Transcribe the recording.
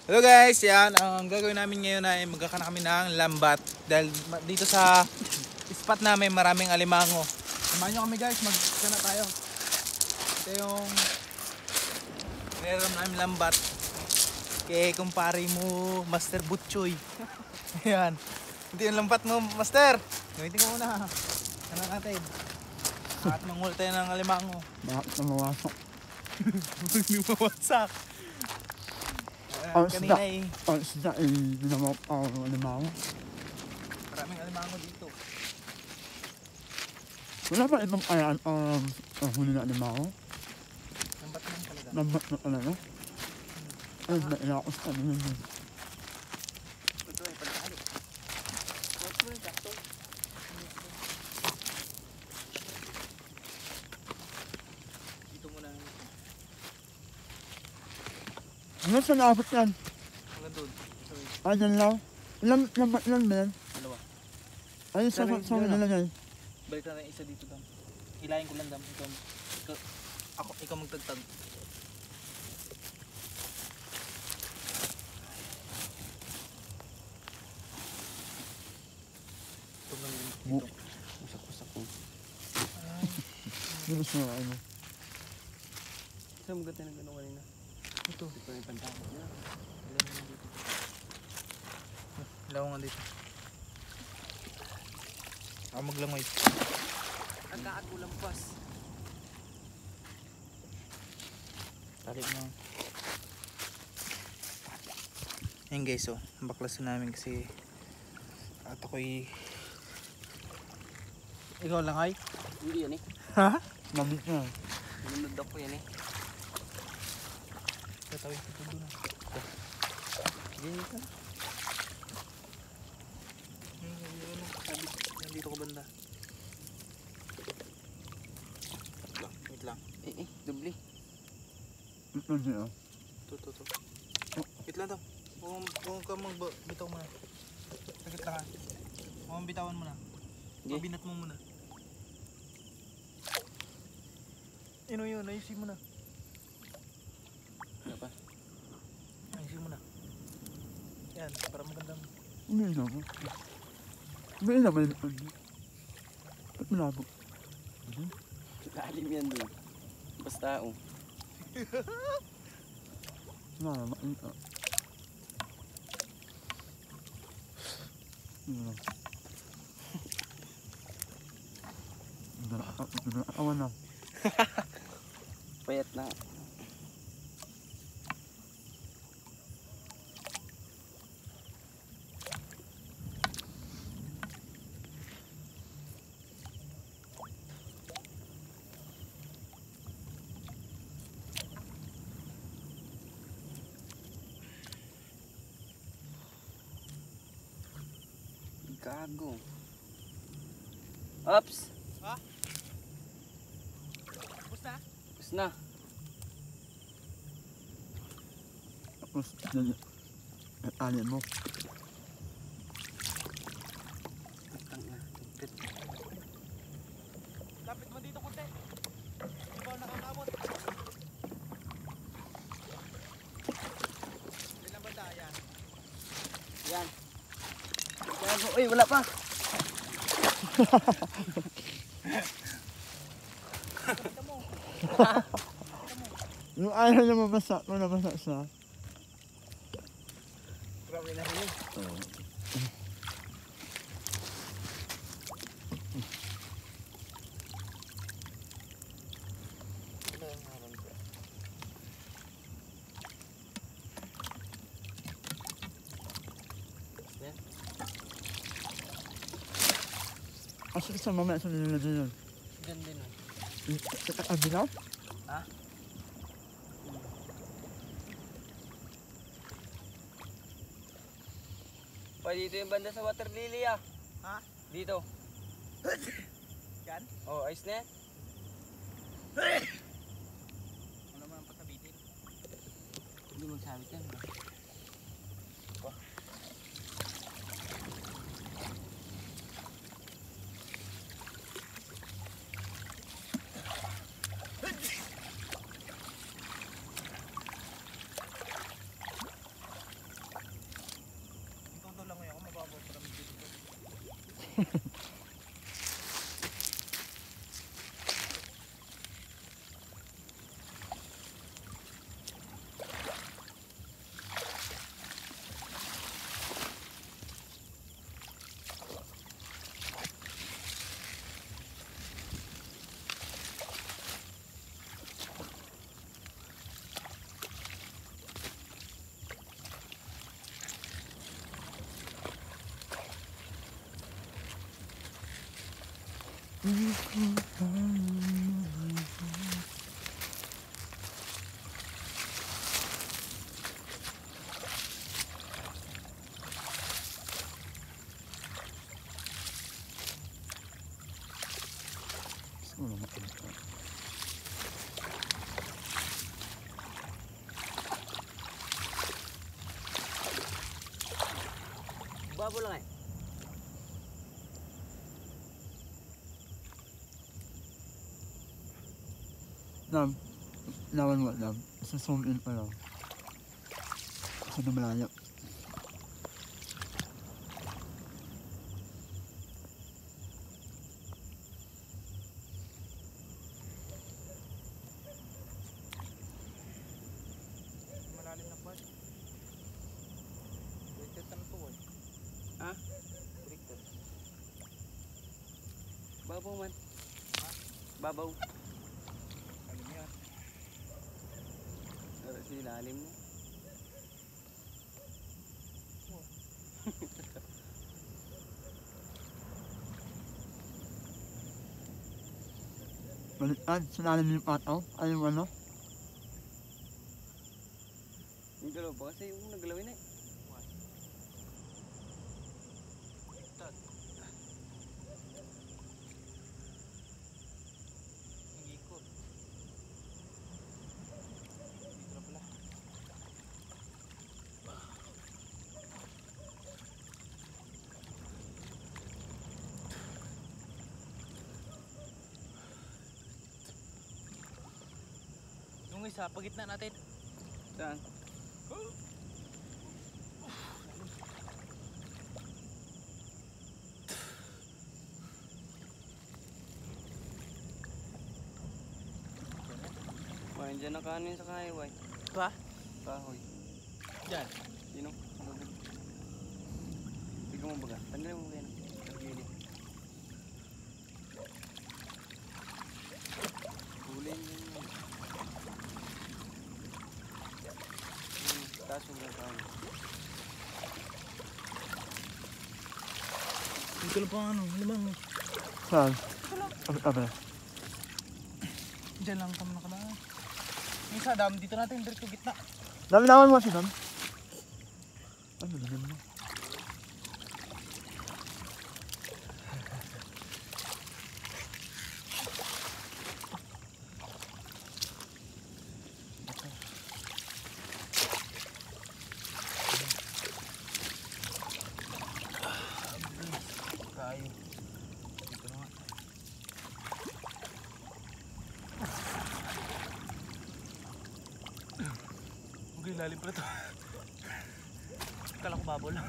Hello guys, yan. Ang gagawin namin ngayon ay magkakana kami ng lambat. Dahil dito sa spot namin maraming alimango. Samahan nyo kami guys, magkana tayo. Ito yung meron namin lambat. Kaya kumpare mo, Master Butchoy. Ayan. Ito yung lambat mo, Master. Gamitin ko muna. Ano natin? At manghul tayo ng alimango. Bakit na mawasak? Hindi mawasak. Kanina eh. Ang isda ay dinamap ako ng alimango. Maraming alimango dito. Wala ba ibang kayaan ang huli na alimango? Lambat lang talaga. Lambat na talaga? Ay, nailakos ka na yun. Ito ay pagkali. Ito ay sakto. Dito muna. Hanggang saan naabot yan? Hanggang doon. Ah, dyan lang? Lambat lang ba yan? Dalawa. Ay, sa nilagay. Balik na isa dito dam. Ilayin ko lang dam. Ikaw magtagtag. Ito lang dito. Usak-usak ko. Yun sa ano. Saan mo ganda ng gano'n kanina? Ito. Ito yung pantakot niya. Ilaw nga dito. Ako maglangoy. Ang kaat mo lampas. Talip mo. Ayan guys, oh. Baklasin namin kasi at ako'y ikaw lang ay? Hindi yan eh. Ha? Lamit na. Nunod ako yan eh. Tatawin ko doon. Ganyan ka. Nandito ko banda. Wait lang. Dubli. Ito dyan ah. Ito. Wait lang daw. Huwag ka magbitaw muna. Sakit lang ha. Huwag bitawan mo na. Mabinat mo muna. Ino yun, ayusin mo na. Ano pa? Ayusin mo na. Yan, para magandang. Umiin na ako. Umiin na ba yun? Ba't malabo? Lalim yan doon. Basta oh. Namain ka. Ano? Awan na. Payat na. Gago. Ops! Ha? Basta? Tapos na. Tapos, yan. Alin mo. Lapit mo dito konti. Ikaw nakakamot. Ilang banda yan? Yan. Gago. Uy, wala pa. Yung ayaw na mabasa, nabasa siya. Grabe na rin. Kasi sa mamaya sa nilalagay yun. Diyan din oh. Abinaw? Ha? Pa dito yung banda sa water lily ah. Ha? Dito. Yan? Oh, ayos na yan. Ano naman ang pasabitin? Hindi magsabit yan. Wala makita. Babo lang eh. Nam, nawan mo nam. Zoom in pa lang. Kasi na malayo. Malalim na part. Breakter tan to eh. Ha? Breakter. Babaw man. Babaw. Alam mo yan. Pero sa ilalim mo. Baliktad, sinalim yung pataw. Ay yung ano? Yung galaw ba? Kasi yung nagalawin eh. Baliktad. Ang ikot. Dito na pala. Yung isa, pagitna natin. Saan? Wah, dyan ang kanin sa kahiway. Ito ha? Kahoy. Diyan. Sino? Sa lubog. Tignan mo baga. Tanggalin mo yan. Tagilid. Huli yun. Taas mo lang kahoy. Dito lang pa ano, limang. Saan? Tabi. Diyan lang kami nakadaan. Yung isa, dam, dito natin, direct to gitna. Dami naman mo si Dam. Ay, malilim na. Kayo. Dito na nga. Okay, lalim pala to. Kala ko babo lang.